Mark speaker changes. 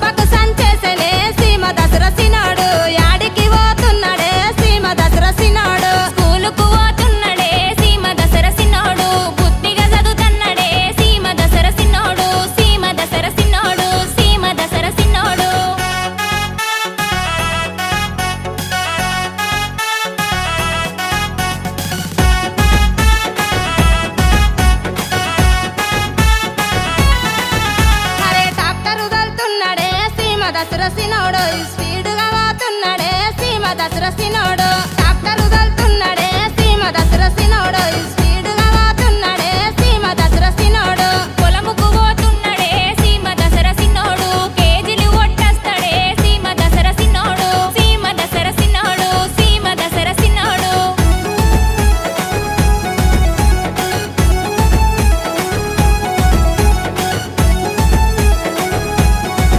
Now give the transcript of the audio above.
Speaker 1: సీమకు సంచేసలే సీమ దసరసినోడు యాడికి పోతున్నాడే సీమ దసరసినోడు
Speaker 2: స్కూలుకు పోతున్నడే సీమ దసరసినోడు బుద్ధిగా చదువుతన్నడే సీమ దసరసినోడు సీమ దసరసినోడు సీమ దసరసినోడు
Speaker 1: అరే డాక్టర్ వదులుతున్నాడే సీమ దసరసినోడు స్పీడుగా పోతున్నాడే సీమ దసరసినోడు